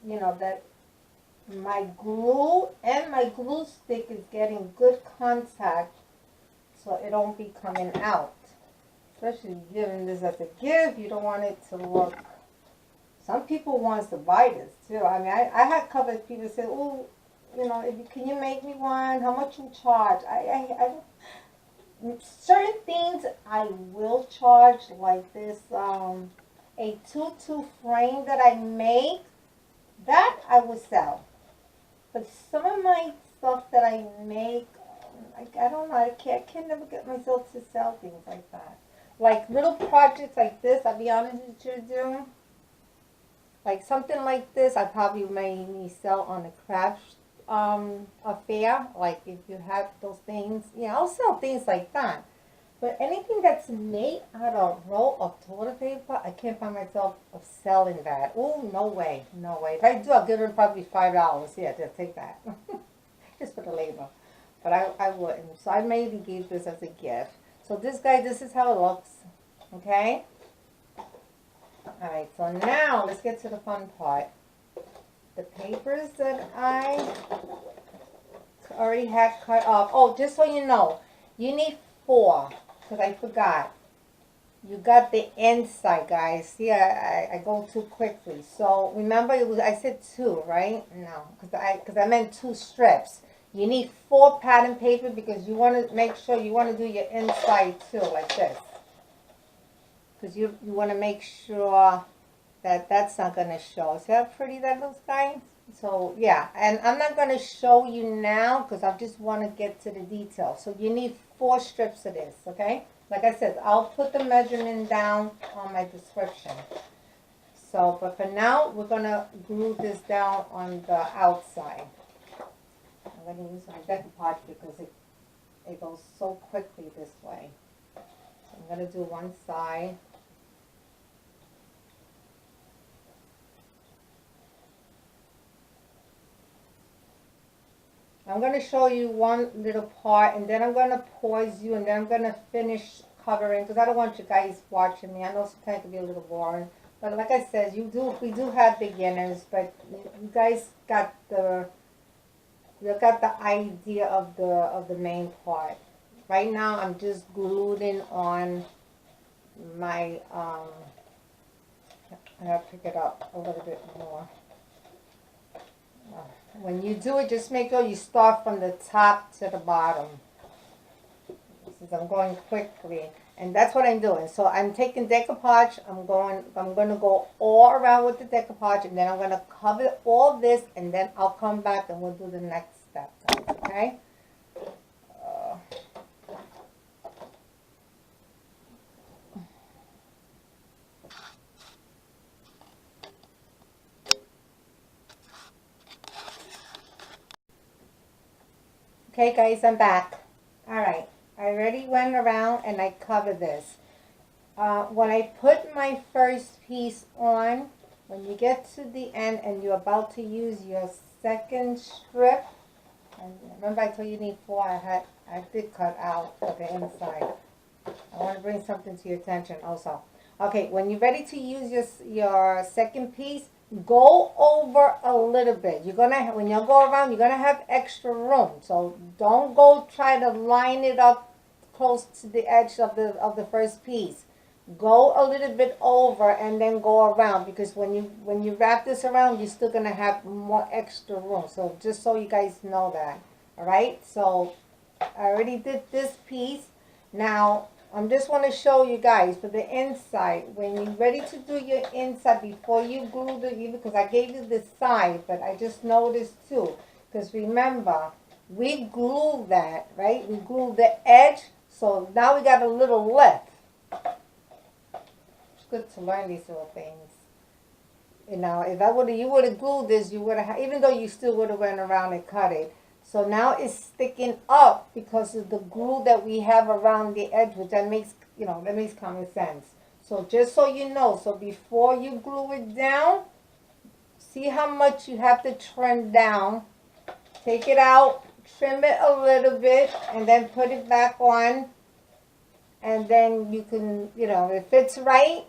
you know, that my glue and my glue stick is getting good contact so it don't be coming out. Especially giving this as a gift, you don't want it to look, some people want to buy this too. I mean, I had a couple of people say, oh, you know, can you make me one? How much you charge? Certain things I will charge, like this, a tutu frame that I make, that I will sell. But some of my stuff that I make, I don't know, I can't never get myself to sell things like that. Like little projects like this, I'll be honest with you, do. Like something like this, I probably may sell on a craft affair. Like if you have those things, yeah, I'll sell things like that. But anything that's made out of roll of toilet paper, I can't find myself selling that. Oh, no way, no way. If I do, I'll give them probably $5. Yeah, just take that. Just for the labor. But I wouldn't. So I mainly gave this as a gift. So this guy, this is how it looks. Okay? Alright, so now let's get to the fun part. The papers that I already had cut off. Oh, just so you know, you need 4. Because I forgot. You got the inside, guys. See, I go too quickly. So remember, I said 2, right? No, because I meant 2 strips. You need 4 pattern paper because you want to make sure you want to do your inside too, like this. Because you want to make sure that that's not going to show. See how pretty that looks, guys? So yeah, and I'm not going to show you now because I just want to get to the detail. So you need 4 strips of this, okay? Like I said, I'll put the measurement down on my description. So, but for now, we're going to glue this down on the outside. I'm going to use my decoupage because it goes so quickly this way. So I'm going to do one side. I'm going to show you one little part, and then I'm going to pause you, and then I'm going to finish covering, because I don't want you guys watching me. I know sometimes it can be a little boring, but like I said, we do have beginners, but you guys got the idea of the main part. Right now, I'm just gluing on my I have to pick it up a little bit more. When you do it, just make sure you start from the top to the bottom. Since I'm going quickly, and that's what I'm doing. So I'm taking decoupage. I'm going to go all around with the decoupage, and then I'm going to cover all this, and then I'll come back and we'll do the next step. Okay. Okay, guys, I'm back. All right, I already went around and I covered this. When I put my first piece on, when you get to the end and you're about to use your second strip, and remember I told you need 4, I did cut out for the inside. I want to bring something to your attention also. Okay, when you're ready to use your second piece, go over a little bit. You're gonna, when you go around, you're gonna have extra room. So don't go try to line it up close to the edge of the first piece. go a little bit over and then go around, because when you wrap this around, you're still gonna have more extra room. So just so you guys know that. All right, so I already did this piece. Now I'm just want to show you guys for the inside, when you're ready to do your inside, before you glue because I gave you this side, but I just noticed too, because remember, we glue that, right? We glue the edge, so now we got a little left. It's good to learn these little things. You know, if you would have glued this, you would have, even though you still would have went around and cut it. So now it's sticking up because of the glue that we have around the edge, which that makes common sense. So just so you know, so before you glue it down, see how much you have to trim down. Take it out, trim it a little bit, and then put it back on. And then you can, if it's right.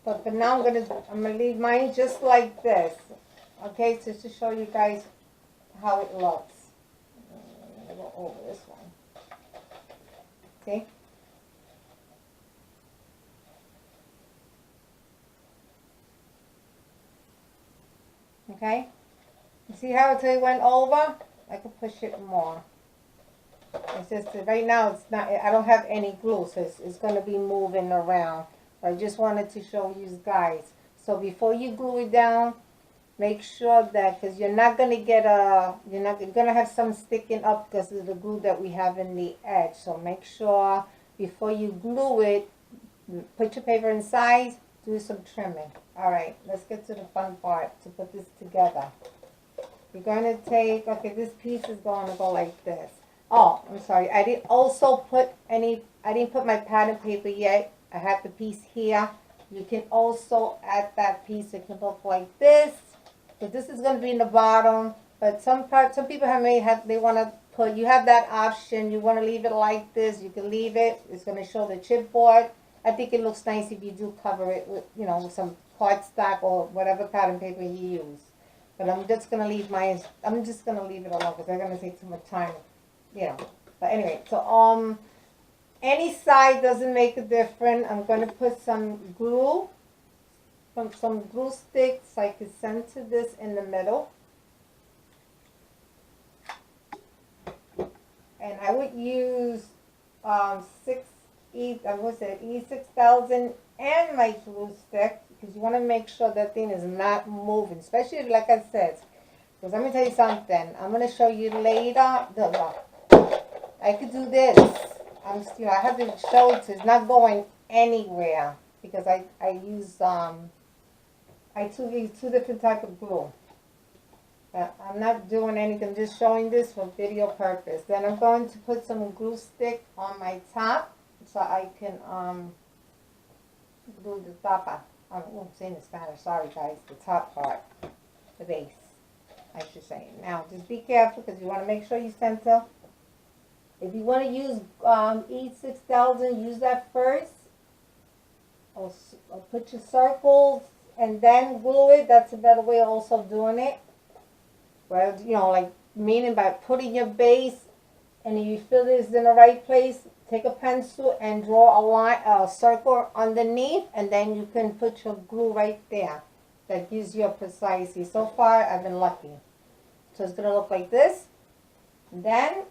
But for now, I'm gonna leave mine just like this. Okay, so just to show you guys how it looks. I'm gonna go over this one. See? Okay? You see how it went over? I could push it more. It's just that right now it's not. I don't have any glue, so it's going to be moving around. I just wanted to show you guys. So before you glue it down, make sure that, because you're going to have some sticking up because of the glue that we have in the edge. So make sure before you glue it, put your paper inside, do some trimming. All right, let's get to the fun part to put this together. You're going to take, okay, this piece is going to go like this. Oh, I'm sorry. I didn't put my pattern paper yet. I have the piece here. You can also add that piece. It can look like this. But this is going to be in the bottom. But some people they want to put, you have that option. You want to leave it like this, you can leave it. It's going to show the chipboard. I think it looks nice if you do cover it with, with some cardstock or whatever pattern paper you use. But I'm just going to leave it alone because they're going to take too much time. But anyway, so any side doesn't make a difference. I'm going to put some glue sticks so I can center this in the middle. And I would use E6000 and my glue stick, because you want to make sure that thing is not moving, especially if, like I said, because let me tell you something. I'm going to show you later. I could do this. I have to show it. It's not going anywhere because I use two different type of glue. But I'm not doing anything. I'm just showing this for video purpose. Then I'm going to put some glue stick on my top so I can glue the top. I'm saying in Spanish. Sorry, guys. The top part, the base, I should say. Now, just be careful because you want to make sure you center. If you want to use E6000, use that first. Or put your circles and then glue it. That's a better way also of doing it. Well, meaning by putting your base, and if you feel it's in the right place, take a pencil and draw a circle underneath, and then you can put your glue right there. That gives you a precisely. So far, I've been lucky. So it's going to look like this. Then,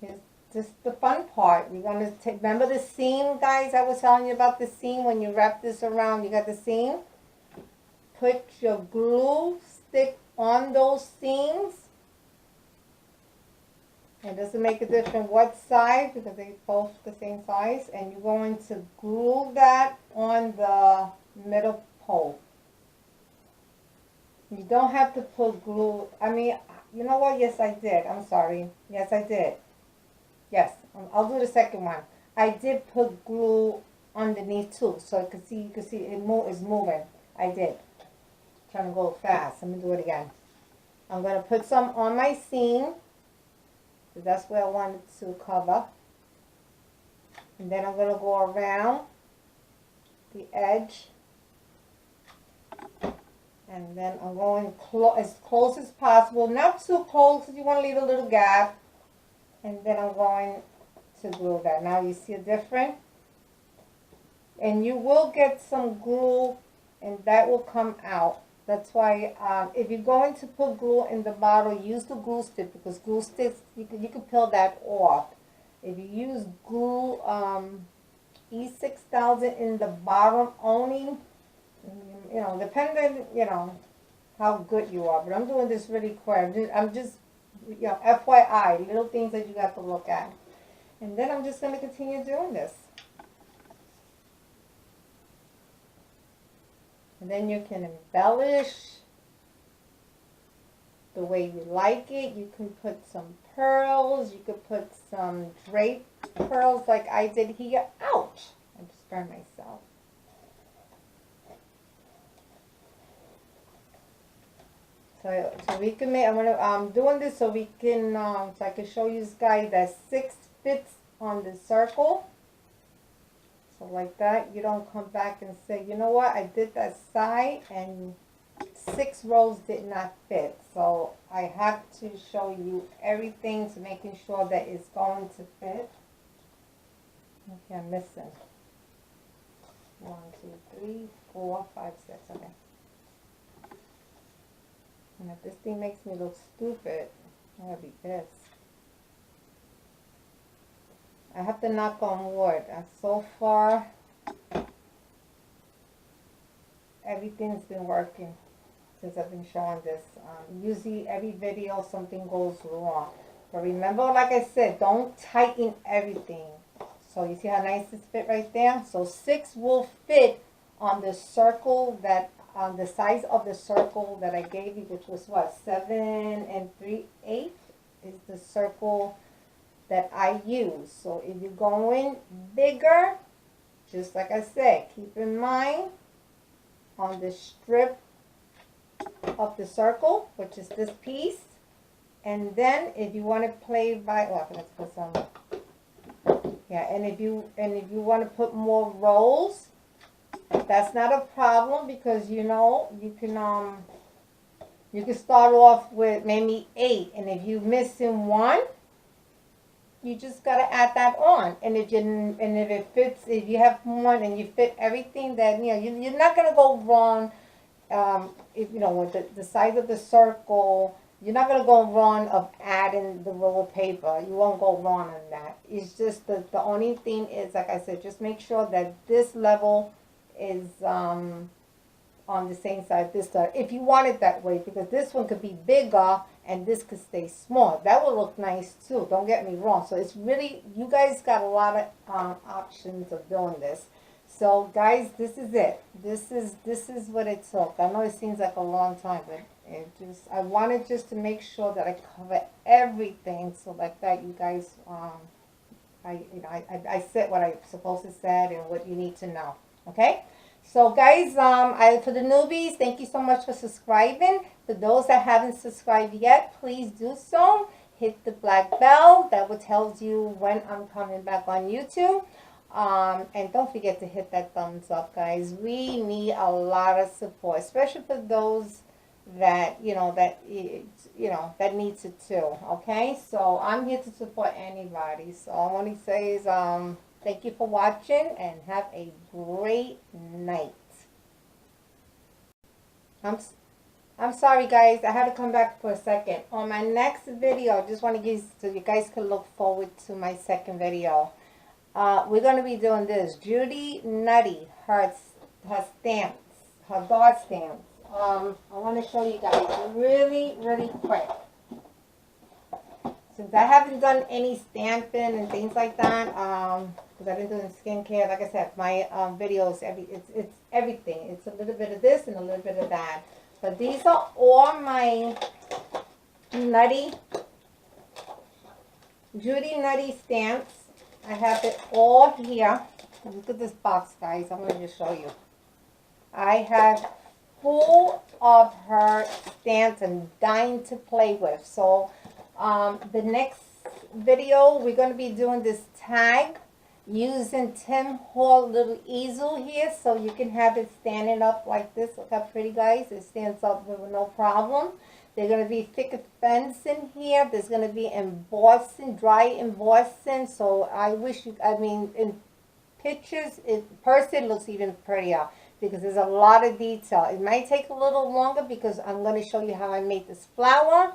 here's just the fun part. We're going to remember the seam, guys? I was telling you about the seam. When you wrap this around, you got the seam. Put your glue stick on those seams. It doesn't make a difference what side because they're both the same size. And you're going to glue that on the middle pole. You don't have to put glue. I mean, you know what? Yes, I did. I'm sorry. Yes, I did. Yes, I'll do the second one. I did put glue underneath too, so you can see it's moving. I did. Trying to go fast. Let me do it again. I'm going to put some on my seam. So that's where I wanted to cover. And then I'm going to go around the edge. And then I'm going as close as possible. Not too close because you want to leave a little gap. And then I'm going to glue that. Now you see a difference? And you will get some glue, and that will come out. That's why if you're going to put glue in the bottle, use the glue stick, because glue sticks, you can peel that off. If you use glue E6000 in the bottom only, you know, depending, you know, how good you are. But I'm doing this really quick. I'm just, you know, FYI, little things that you got to look at. And then I'm just going to continue doing this. And then you can embellish the way you like it. You can put some pearls. You could put some draped pearls like I did here. Ouch! I just burned myself. So we can make, I'm doing this so we can, so I can show you guys that 6 fits on the circle. So like that, you don't come back and say, you know what, I did that side and 6 rows did not fit. So I have to show you everything to making sure that it's going to fit. Okay, I'm missing 1, 2, 3, 4, 5, 6. Okay. And if this thing makes me look stupid, I'm gonna be pissed. I have to knock on wood. And so far, everything's been working since I've been showing this. Usually every video something goes wrong. But remember, like I said, don't tighten everything. So you see how nice this fit right there? So 6 will fit on the circle that, on the size of the circle that I gave you, which was what, 7 3/8 is the circle that I use. So if you're going bigger, just like I said, keep in mind on the strip of the circle, which is this piece. And then if you want to play by, oh, let's put some, yeah, and if you want to put more rolls, that's not a problem, because you know you can start off with maybe 8, and if you're missing 1, you just gotta add that on. And if it fits, if you have 1 and you fit everything, then you know you're not gonna go wrong. If you know with the size of the circle, you're not gonna go wrong of adding the roll of paper. You won't go wrong on that. It's just the only thing is, like I said, just make sure that this level is on the same side this side, if you want it that way, because this one could be bigger and this could stay small. That will look nice too, don't get me wrong. So it's really, you guys got a lot of options of doing this. So guys, this is it. This is what it took. I know it seems like a long time, but I wanted just to make sure that I cover everything, so like that you guys I said what I supposed to said and what you need to know. Okay, so guys, for the newbies, thank you so much for subscribing. For those that haven't subscribed yet, please do so. Hit the black bell. That will tell you when I'm coming back on YouTube. And don't forget to hit that thumbs up, guys. We need a lot of support, especially for those that that needs it too. Okay, so I'm here to support anybody. So all I want to say is thank you for watching and have a great night. I'm sorry guys, I had to come back for a second. On my next video, I just want to give so you guys can look forward to my second video. We're going to be doing this. Judy Nutty, her stamps, her dot stamps. I want to show you guys really, really quick. Since I haven't done any stamping and things like that, because I've been doing skincare, like I said, my videos, it's everything. It's a little bit of this and a little bit of that. But these are all my Judy Nutty stamps. I have it all here. Look at this box, guys. I'm going to just show you. I have full of her stamps and dying to play with. So the next video, we're going to be doing this tag using Tim Hall little easel here, so you can have it standing up like this. Look how pretty, guys. It stands up with no problem. They're going to be thick fence in here. There's going to be embossing, dry embossing. So I wish you, in pictures, it looks even prettier because there's a lot of detail. It might take a little longer because I'm going to show you how I made this flower.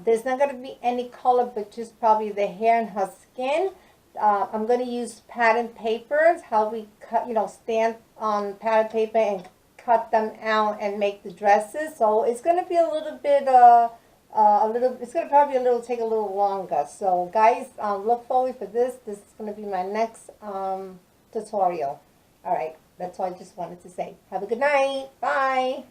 There's not going to be any color, but just probably the hair and her skin. I'm going to use pattern papers, how we cut, stamp on pattern paper and cut them out and make the dresses. So it's going to be a little bit, it's going to probably take a little longer. So guys, look forward for this. This is going to be my next tutorial. All right, that's all I just wanted to say. Have a good night. Bye.